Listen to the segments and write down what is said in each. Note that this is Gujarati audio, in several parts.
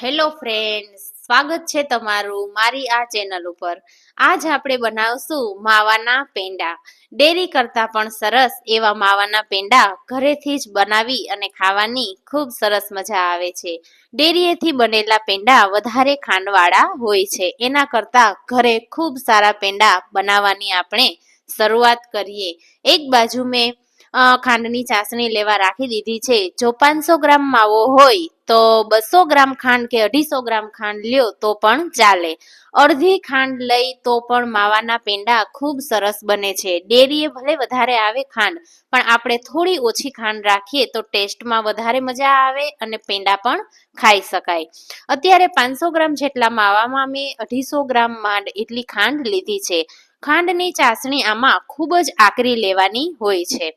હેલો ફ્રેન્ડ્સ, સ્વાગત છે તમારું મારી આ ચેનલ ઉપર. આજ આપણે બનાવશું માવાના પેંડા. ડેરી કરતાં પણ સરસ એવા માવાના પેંડા ઘરેથી જ બનાવી અને ખાવાની ખૂબ સરસ મજા આવે છે. ડેરીએથી બનેલા પેંડા વધારે ખાંડવાળા હોય છે. એના કરતાં ઘરે ખૂબ સારા પેંડા બનાવવાની આપણે શરૂઆત કરીએ. એક બાજુ મેં ખાંડની ચાસણી લેવા રાખી દીધી છે. જો 500 ગ્રામ માવો હોય તો 200 ગ્રામ ખાંડ કે 250 ગ્રામ ખાંડ લ્યો તો પણ ચાલે. અડધી ખાંડ લઈ તો પણ માવાના પેંડા ખૂબ સરસ બને છે. ડેરીએ ભલે વધારે આવે ખાંડ, પણ આપણે થોડી ઓછી ખાંડ રાખીએ તો ટેસ્ટમાં વધારે મજા આવે અને પેંડા પણ ખાઈ શકાય. અત્યારે 500 ગ્રામ જેટલા માવામાં મેં 250 ગ્રામ માંડ એટલી ખાંડ લીધી છે. ખાંડની ચાસણી આમાં ખૂબ જ આકરી લેવાની હોય છે.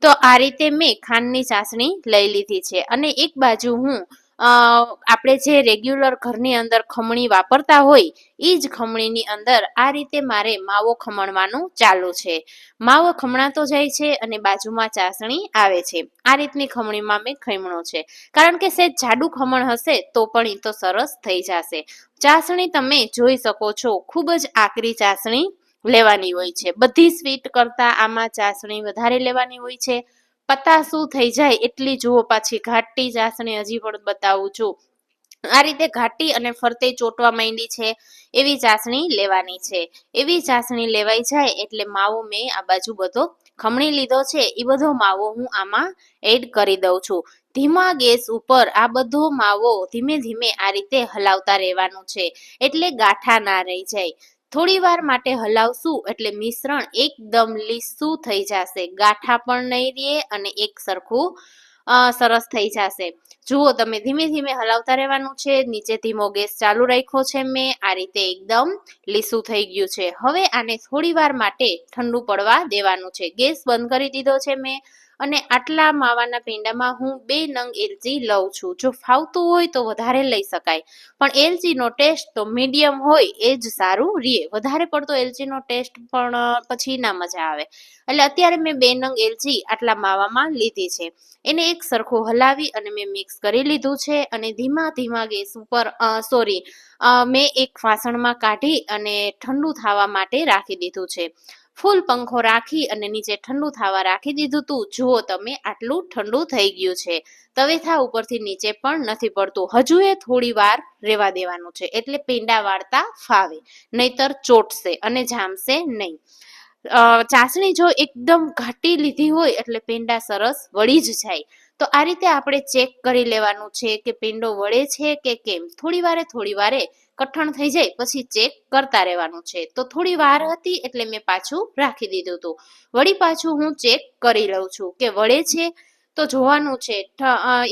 તો આ રીતે મેં ખાંડની ચાસણી લઈ લીધી છે અને એક બાજુ હું આપણે જે રેગ્યુલર ઘરની અંદર ખમણી વાપરતા હોય એ જ ખમણીની અંદર આ રીતે મારે માવો ખમણવાનું ચાલુ છે. માવો ખમણાતો જાય છે અને બાજુમાં ચાસણી આવે છે. આ રીતની ખમણીમાં મેં ખમણો છે, કારણ કે સહેજ જાડું ખમણ હશે તો પણ એ તો સરસ થઈ જશે. ચાસણી તમે જોઈ શકો છો, ખૂબ જ આકરી ચાસણી લેવાની હોય છે. બધી સ્વીટ કરતાં આમાં ચાસણી વધારે લેવાની હોય છે. પતાસું થઈ જાય એટલી જુઓ, પાછી ઘાટી ચાસણી હજી પણ બતાવું છું. આ રીતે ઘાટી અને ફરતે ચોટવા માંડી છે એવી ચાસણી લેવાની છે. એવી ચાસણી લેવાઈ જાય એટલે માવો મેં આ બાજુ બધો ખમણી લીધો છે એ બધો માવો હું આમાં એડ કરી દઉં છું. ધીમા ગેસ ઉપર આ બધો માવો ધીમે ધીમે આ રીતે હલાવતા રહેવાનું છે, એટલે ગાંઠા ના રહી જાય. થોડી વાર માટે હલાવશું એટલે મિશ્રણ એકદમ લીસું થઈ જશે, ગાંઠા પણ નહીં રહે અને એક સરખું સરસ થઈ જશે. જુઓ તમે, ધીમે ધીમે હલાવતા રહેવાનું છે. નીચે ધીમો ગેસ ચાલુ રાખ્યો છે મેં. આ રીતે એકદમ લીસું થઈ ગયું છે. હવે આને થોડી વાર માટે ઠંડુ પડવા દેવાનું છે. ગેસ બંધ કરી દીધો છે મેં અને આટલા માવાના પેંડામાં હું 2 નંગ એલચી લઉં છું. જો ફાવતું હોય તો વધારે લઈ શકાય, પણ એલચીનો ટેસ્ટ તો મીડિયમ હોય એ જ સારું રહે. વધારે પડતો એલચીનો ટેસ્ટ પણ પછી ના મજા આવે. એટલે અત્યારે મેં 2 નંગ એલચી આટલા માવામાં લીધી છે. એને એક સરખું હલાવી અને મેં મિક્સ કરી લીધું છે અને ધીમા ગેસ ઉપર મેં એક વાસણમાં કાઢી અને ઠંડુ થવા માટે રાખી દીધું છે. ફૂલ પંખો રાખી અને નીચે ઠંડુ થવા રાખી દીધું હતું. જુઓ તમે, આટલું ઠંડુ થઈ ગયું છે. તવેથા ઉપરથી નીચે પણ નથી પડતું. હજુ એ થોડી વાર રહેવા દેવાનું છે, એટલે પેંડા વાળતા ફાવે, નહીતર ચોટશે અને જામશે નહીં. ચાસણી જો એકદમ ઘાટી લીધી હોય એટલે પેંડા સરસ વળી જ જાય. તો આ રીતે આપણે ચેક કરી લેવાનું છે કે પેંડો વળે છે કે કેમ. થોડી વારે કઠણ થઈ જાય પછી ચેક કરતા રહેવાનું છે. તો થોડી વાર હતી એટલે મેં પાછું રાખી દીધું હતું. વળી પાછું હું ચેક કરી લઉં છું કે વળે છે. તો જોવાનું છે.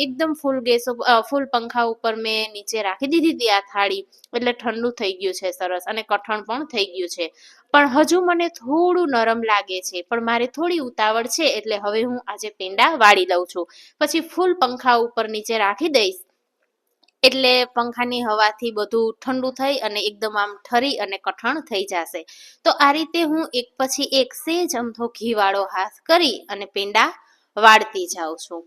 એકદમ ફૂલ પંખા ઉપર મેં નીચે રાખી દીધી હતી આ થાળી, એટલે ઠંડુ થઈ ગયું છે સરસ અને કઠણ પણ થઈ ગયું છે. પણ હજુ મને થોડું નરમ લાગે છે, પણ મારે થોડી ઉતાવળ છે એટલે હવે હું આજે પેંડા વાળી લઉં છું. પછી ફૂલ પંખા ઉપર નીચે રાખી દઈશ એટલે પંખાની હવાથી બધું ઠંડુ થઈ અને એકદમ આમ ઠરી અને કઠણ થઈ જશે. તો આ રીતે હું એક પછી એક સેજ અમથો ઘી વાળો હાથ કરી અને પેંડા વાળતી જાઉં છું.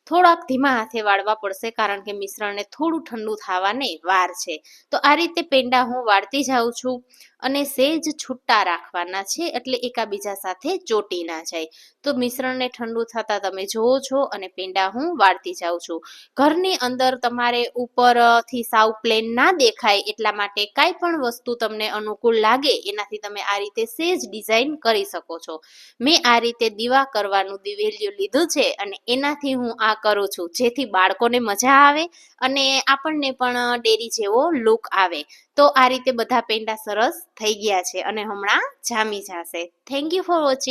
થોડાક ધીમા હાથે વાળવા પડશે, કારણ કે મિશ્રણને થોડું ઠંડુ થવાને વાર છે. તો આ રીતે પેંડા હું વાળતી જાઉં છું અને સેજ છૂટા રાખવાના છે, એટલે એકાબીજા સાથે ચોટી ના જાય. તો મિશ્રણને ઠંડુ થતા તમે જોવો છો અને પેંડા હું વાળતી જાઉં છું. ઘરની અંદર તમારે ઉપરથી સાવ પ્લેન ના દેખાય એટલા માટે કાંઈ પણ વસ્તુ તમને અનુકૂળ લાગે એનાથી તમે આ રીતે સેજ ડિઝાઇન કરી શકો છો. મેં આ રીતે દીવા કરવાનું દિવેલિયું લીધું છે અને એનાથી હું આ કરું છું, જેથી બાળકોને મજા આવે અને આપણને પણ ડેરી જેવો લુક આવે. તો આ રીતે બધા પેંડા સરસ થઈ ગયા છે અને હમણાં જામી જશે. Thank you for watching.